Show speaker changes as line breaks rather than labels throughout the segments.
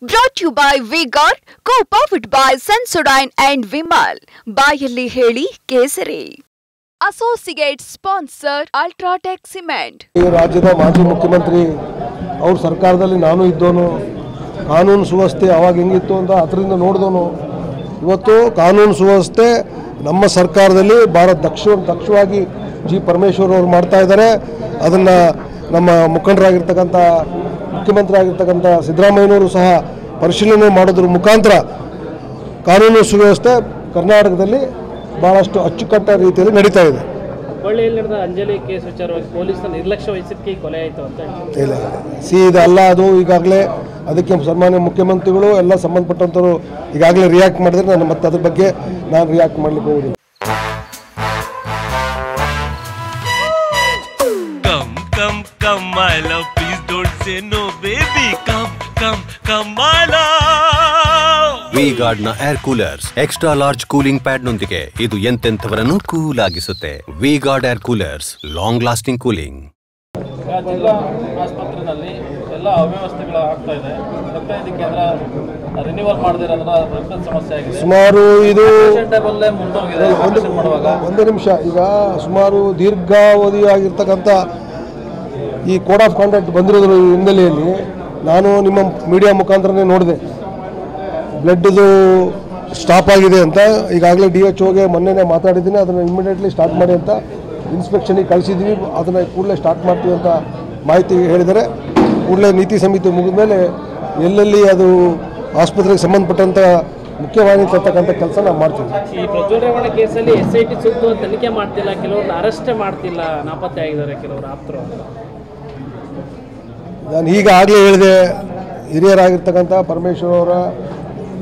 Brought to you by V-Guard, co-powered by Sensodyne and Vimal. ಬಾಯಲ್ಲಿ ಹೇಳಿ ಕೇಸರಿ. Associate sponsor Ultratech Cement.
ಈ ರಾಜ್ಯದ ಮಾಜಿ ಮುಖ್ಯಮಂತ್ರಿ ಅವ್ರ ಸರ್ಕಾರದಲ್ಲಿ ನಾನು ಇದ್ದೋನು. ಕಾನೂನು ಸುವ್ಯವಸ್ಥೆ ಅವಾಗ ಹೆಂಗಿತ್ತು ಅಂತ ಅದರಿಂದ ನೋಡಿದೋನು. ಇವತ್ತು ಕಾನೂನು ಸುವ್ಯವಸ್ಥೆ ನಮ್ಮ ಸರ್ಕಾರದಲ್ಲಿ ಭಾಳ ದಕ್ಷವಾಗಿ ಜಿ ಪರಮೇಶ್ವರ್ ಅವರು ಮಾಡ್ತಾ ಇದ್ದಾರೆ. ಅದನ್ನು ನಮ್ಮ ಮುಖಂಡರಾಗಿರ್ತಕ್ಕಂಥ ಮುಖ್ಯಮಂತ್ರಿ ಆಗಿರ್ತಕ್ಕಂಥ ಸಿದ್ದರಾಮಯ್ಯನವರು ಸಹ ಪರಿಶೀಲನೆ ಮಾಡೋದ್ರ ಮುಖಾಂತರ ಕಾನೂನು ಸುವ್ಯವಸ್ಥೆ ಕರ್ನಾಟಕದಲ್ಲಿ ಭಾಳಷ್ಟು ಅಚ್ಚುಕಟ್ಟಾದ ರೀತಿಯಲ್ಲಿ ನಡೀತಾ ಇದೆ.
ಹುಬ್ಬಳ್ಳಿಯಲ್ಲಿ ನಡೆದ ಅಂಜಲಿ ಕೇಸ್ ವಿಚಾರವಾಗಿ ಪೊಲೀಸರ ನಿರ್ಲಕ್ಷ್ಯ ವಹಿಸಿದ್ದಕ್ಕೆ ಕೊಲೆ ಆಯಿತು ಅಂತ
ಇಲ್ಲ ಇದಲ್ಲ. ಅದು ಈಗಾಗಲೇ ಅದಕ್ಕೆ ಸನ್ಮಾನ್ಯ ಮುಖ್ಯಮಂತ್ರಿಗಳು ಎಲ್ಲ ಸಂಬಂಧಪಟ್ಟಂಥವ್ರು ಈಗಾಗಲೇ ರಿಯಾಕ್ಟ್ ಮಾಡಿದ್ರೆ ನಾನು ಮತ್ತೆ ಅದ್ರ ಬಗ್ಗೆ ನಾನು ರಿಯಾಕ್ಟ್ ಮಾಡಲಿಕ್ಕೆ ಹೋಗುದಿಲ್ಲ.
Come my love, please don't say no baby. Come my love.
V-Guard ನ air coolers extra large cooling pad ನೊಂದಿಗೆ ಇದು ಎಂತೆಂಥವರನ್ನು ಕೂಲ್ ಆಗಿಸುತ್ತೆ. V-Guard air coolers, long lasting cooling.
ಜಿಲ್ಲಾ ಆಸ್ಪತ್ರೆಯಲ್ಲಿ ಎಲ್ಲ ಅವ್ಯವಸ್ಥೆಗಳು ಆಗ್ತಾ ಇದೆ. ಇದಕ್ಕೆ ರಿನ್ಯೂವಲ್ ಮಾಡದಿರೋದ್ರ ರಕ್ತದ ಸಮಸ್ಯೆ ಆಗಿದೆ.
ಸುಮಾರು ಇದು
ಮುಂದೋಗಿದೆ.
ಒಂದು ನಿಮಿಷ. ಈಗ ಸುಮಾರು ದೀರ್ಘಾವಧಿಯಾಗಿರ್ತಕ್ಕಂಥ ಈ ಕೋಡ್ ಆಫ್ ಕಾಂಡಕ್ಟ್ ಬಂದಿರೋದ್ರ ಹಿನ್ನೆಲೆಯಲ್ಲಿ ನಾನು ನಿಮ್ಮ ಮೀಡಿಯಾ ಮುಖಾಂತರನೇ ನೋಡಿದೆ. ಬ್ಲಡ್ದು ಸ್ಟಾಪ್ ಆಗಿದೆ ಅಂತ ಈಗಾಗಲೇ DHOಗೆ ಮೊನ್ನೆನೇ ಮಾತಾಡಿದ್ದೀನಿ. ಅದನ್ನು ಇಮಿಡಿಯೇಟ್ಲಿ ಸ್ಟಾರ್ಟ್ ಮಾಡಿ ಅಂತ ಇನ್ಸ್ಪೆಕ್ಷನಿಗೆ ಕಳಿಸಿದ್ವಿ. ಅದನ್ನು ಕೂಡಲೇ ಸ್ಟಾರ್ಟ್ ಮಾಡ್ತೀವಿ ಅಂತ ಮಾಹಿತಿ ಹೇಳಿದರೆ ಕೂಡಲೇ ನೀತಿ ಸಮಿತಿ ಮುಗಿದ ಮೇಲೆ ಎಲ್ಲೆಲ್ಲಿ ಅದು ಆಸ್ಪತ್ರೆಗೆ ಸಂಬಂಧಪಟ್ಟಂಥ ಮುಖ್ಯವಾಹಿನಿ ತರ್ತಕ್ಕಂಥ ಕೆಲಸ ನಾವು ಮಾಡ್ತೀವಿ.
ಈ ಪ್ರಜ್ವಲ್ ರೇವಣ್ಣ ಕೇಸಲ್ಲಿ SIT ಸೂಕ್ತವಾಗಿ ತನಿಖೆ ಮಾಡ್ತಿಲ್ಲ, ಕೆಲವ್ರನ್ನ ಅರೆಸ್ಟೇ ಮಾಡ್ತಿಲ್ಲ, ನಾಪತ್ತೆ ಆಗಿದ್ದಾರೆ ಕೆಲವರು ಆಪ್ತರು.
ನಾನು ಈಗಾಗಲೇ ಹೇಳಿದೆ, ಹಿರಿಯರಾಗಿರ್ತಕ್ಕಂಥ ಪರಮೇಶ್ವರ್ ಅವರ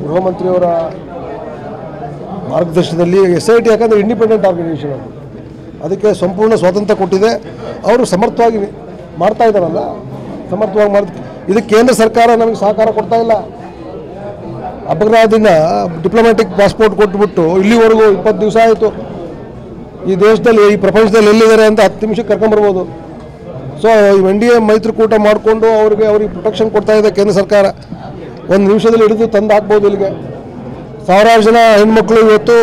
ಗೃಹ ಮಂತ್ರಿಯವರ ಮಾರ್ಗದರ್ಶನದಲ್ಲಿ SIT ಯಾಕಂದರೆ ಇಂಡಿಪೆಂಡೆಂಟ್ ಆರ್ಗನೈಸೇಷನ್ ಅದು, ಅದಕ್ಕೆ ಸಂಪೂರ್ಣ ಸ್ವಾತಂತ್ರ್ಯ ಕೊಟ್ಟಿದೆ. ಅವರು ಸಮರ್ಥವಾಗಿ ಮಾಡ್ತಾ ಇದ್ದಾರಲ್ಲ, ಸಮರ್ಥವಾಗಿ ಇದಕ್ಕೆ ಕೇಂದ್ರ ಸರ್ಕಾರ ನಮಗೆ ಸಹಕಾರ ಕೊಡ್ತಾ ಇಲ್ಲ. ಅಪರಾಧದಿಂದ ಡಿಪ್ಲೊಮ್ಯಾಟಿಕ್ ಪಾಸ್ಪೋರ್ಟ್ ಕೊಟ್ಬಿಟ್ಟು ಇಲ್ಲಿವರೆಗೂ 20 ದಿವಸ ಆಯಿತು. ಈ ದೇಶದಲ್ಲಿ ಈ ಪ್ರಪಂಚದಲ್ಲಿ ಎಲ್ಲಿದ್ದಾರೆ ಅಂತ 10 ನಿಮಿಷಕ್ಕೆ ಕರ್ಕೊಂಬರ್ಬೋದು. ಸೊ NDA ಮೈತ್ರಿಕೂಟ ಮಾಡಿಕೊಂಡು ಅವ್ರಿಗೆ ಪ್ರೊಟೆಕ್ಷನ್ ಕೊಡ್ತಾ ಇದೆ ಕೇಂದ್ರ ಸರ್ಕಾರ. 1 ನಿಮಿಷದಲ್ಲಿ ಹಿಡಿದು ತಂದು ಹಾಕ್ಬೋದು ಇಲ್ಲಿಗೆ. ಸಾವಿರಾರು ಜನ ಹೆಣ್ಮಕ್ಳು ಇವತ್ತು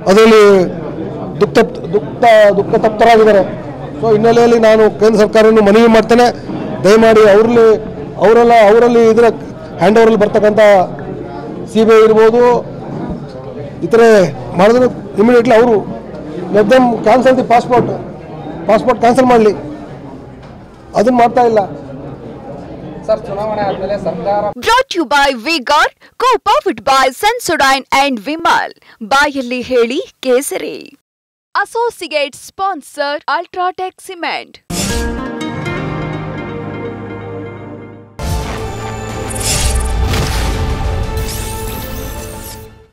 ಅದರಲ್ಲಿ ದುಃಖ ತಪ್ತರಾಗಿದ್ದಾರೆ. ಸೊ ಹಿನ್ನೆಲೆಯಲ್ಲಿ ನಾನು ಕೇಂದ್ರ ಸರ್ಕಾರವನ್ನು ಮನವಿ ಮಾಡ್ತೇನೆ, ದಯಮಾಡಿ ಅವರಲ್ಲಿ ಇದರ ಹ್ಯಾಂಡ್ ಓವರಲ್ಲಿ ಬರ್ತಕ್ಕಂಥ CBI ಇರ್ಬೋದು, ಇತರೆ ಮಾಡಿದ್ರೆ ಇಮಿಡಿಯೇಟ್ಲಿ ಅವರು let them cancel the passport cancel ಮಾಡಲಿ. ಅದನ್ನು ಮಾಡ್ತಾ ಇಲ್ಲ
ಸರ್. ಚುನಾವಣೆ ಆದಮೇಲೆ ಸರ್ಕಾರ. Brought to you by V-Guard, co-powered by Sensodyne and Vimal. ಬಾಯಲ್ಲಿ ಹೇಳಿ ಕೇಸರಿ. Associate sponsor Ultratech Cement.